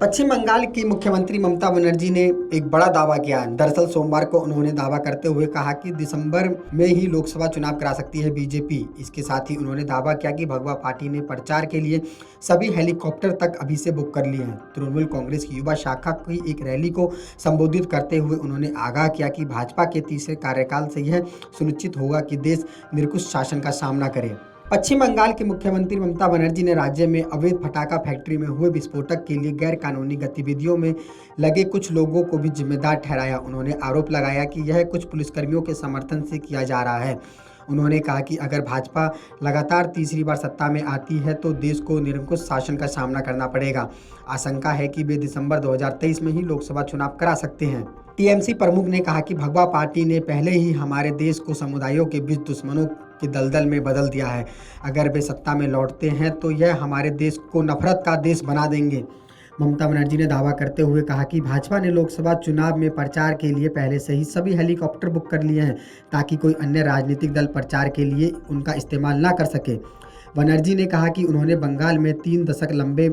पश्चिम बंगाल की मुख्यमंत्री ममता बनर्जी ने एक बड़ा दावा किया। दरअसल सोमवार को उन्होंने दावा करते हुए कहा कि दिसंबर में ही लोकसभा चुनाव करा सकती है बीजेपी। इसके साथ ही उन्होंने दावा किया कि भगवा पार्टी ने प्रचार के लिए सभी हेलीकॉप्टर तक अभी से बुक कर लिए हैं। तृणमूल कांग्रेस की युवा शाखा की एक रैली को संबोधित करते हुए उन्होंने आगाह किया कि भाजपा के तीसरे कार्यकाल से यह सुनिश्चित होगा कि देश निरंकुश शासन का सामना करे। पश्चिम बंगाल की मुख्यमंत्री ममता बनर्जी ने राज्य में अवैध पटाखा फैक्ट्री में हुए विस्फोटक के लिए गैर कानूनी गतिविधियों में लगे कुछ लोगों को भी जिम्मेदार ठहराया। उन्होंने आरोप लगाया कि यह कुछ पुलिसकर्मियों के समर्थन से किया जा रहा है। उन्होंने कहा कि अगर भाजपा लगातार तीसरी बार सत्ता में आती है तो देश को निरंकुश शासन का सामना करना पड़ेगा। आशंका है कि वे दिसंबर 2023 में ही लोकसभा चुनाव करा सकते हैं। टीएमसी प्रमुख ने कहा कि भगवा पार्टी ने पहले ही हमारे देश को समुदायों के बीच दुश्मनों के दलदल में बदल दिया है। अगर वे सत्ता में लौटते हैं तो यह हमारे देश को नफरत का देश बना देंगे। ममता बनर्जी ने दावा करते हुए कहा कि भाजपा ने लोकसभा चुनाव में प्रचार के लिए पहले से ही सभी हेलीकॉप्टर बुक कर लिए हैं ताकि कोई अन्य राजनीतिक दल प्रचार के लिए उनका इस्तेमाल ना कर सके। बनर्जी ने कहा कि उन्होंने बंगाल में 3 दशक लंबे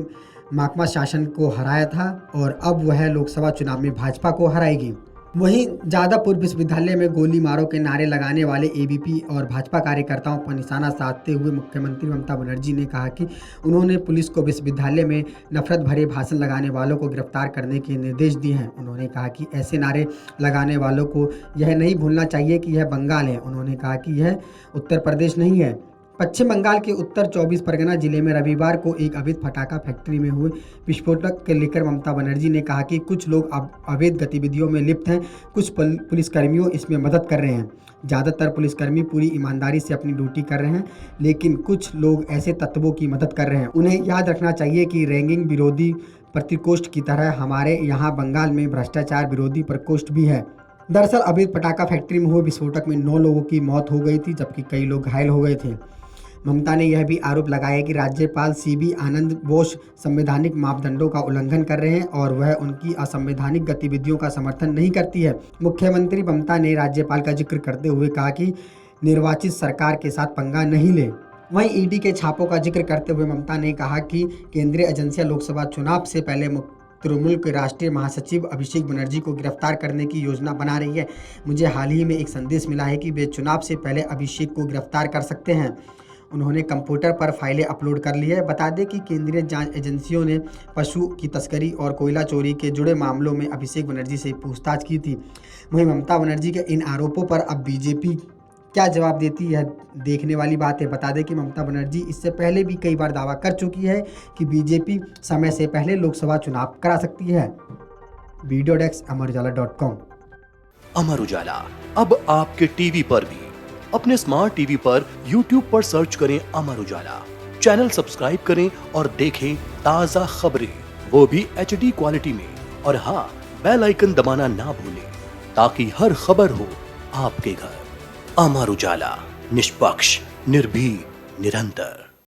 माकपा शासन को हराया था और अब वह लोकसभा चुनाव में भाजपा को हराएगी। वहीं जादवपुर विश्वविद्यालय में गोली मारो के नारे लगाने वाले एबीपी और भाजपा कार्यकर्ताओं पर निशाना साधते हुए मुख्यमंत्री ममता बनर्जी ने कहा कि उन्होंने पुलिस को विश्वविद्यालय में नफरत भरे भाषण लगाने वालों को गिरफ्तार करने के निर्देश दिए हैं। उन्होंने कहा कि ऐसे नारे लगाने वालों को यह नहीं भूलना चाहिए कि यह बंगाल है। उन्होंने कहा कि यह उत्तर प्रदेश नहीं है। पश्चिम बंगाल के उत्तर 24 परगना जिले में रविवार को एक अवैध पटाखा फैक्ट्री में हुए विस्फोटक के लेकर ममता बनर्जी ने कहा कि कुछ लोग अवैध गतिविधियों में लिप्त हैं, कुछ पुलिसकर्मियों इसमें मदद कर रहे हैं। ज़्यादातर पुलिसकर्मी पूरी ईमानदारी से अपनी ड्यूटी कर रहे हैं, लेकिन कुछ लोग ऐसे तत्वों की मदद कर रहे हैं। उन्हें याद रखना चाहिए कि रैगिंग विरोधी प्रकोष्ठ की तरह हमारे यहाँ बंगाल में भ्रष्टाचार विरोधी प्रकोष्ठ भी है। दरअसल अवैध पटाखा फैक्ट्री में हुए विस्फोटक में 9 लोगों की मौत हो गई थी, जबकि कई लोग घायल हो गए थे। ममता ने यह भी आरोप लगाया कि राज्यपाल सीबी आनंद बोस संवैधानिक मापदंडों का उल्लंघन कर रहे हैं और वह उनकी असंवैधानिक गतिविधियों का समर्थन नहीं करती है। मुख्यमंत्री ममता ने राज्यपाल का जिक्र करते हुए कहा कि निर्वाचित सरकार के साथ पंगा नहीं ले। वहीं ईडी के छापों का जिक्र करते हुए ममता ने कहा कि केंद्रीय एजेंसियां लोकसभा चुनाव से पहले तृणमूल के राष्ट्रीय महासचिव अभिषेक बनर्जी को गिरफ्तार करने की योजना बना रही है। मुझे हाल ही में एक संदेश मिला है कि वे चुनाव से पहले अभिषेक को गिरफ्तार कर सकते हैं। उन्होंने कंप्यूटर पर फाइलें अपलोड कर ली है। बता दें कि केंद्रीय जांच एजेंसियों ने पशु की तस्करी और कोयला चोरी के जुड़े मामलों में अभिषेक बनर्जी से पूछताछ की थी। वहीं ममता बनर्जी के इन आरोपों पर अब बीजेपी क्या जवाब देती है, देखने वाली बात है। बता दें कि ममता बनर्जी इससे पहले भी कई बार दावा कर चुकी है कि बीजेपी समय से पहले लोकसभा चुनाव करा सकती है। Video desk अमरउजाला.com। अमर उजाला अब आपके टीवी पर भी। अपने स्मार्ट टीवी पर YouTube पर सर्च करें अमर उजाला, चैनल सब्सक्राइब करें और देखें ताजा खबरें, वो भी HD क्वालिटी में। और हाँ, बेल आइकन दबाना ना भूलें ताकि हर खबर हो आपके घर। अमर उजाला, निष्पक्ष, निर्भीक, निरंतर।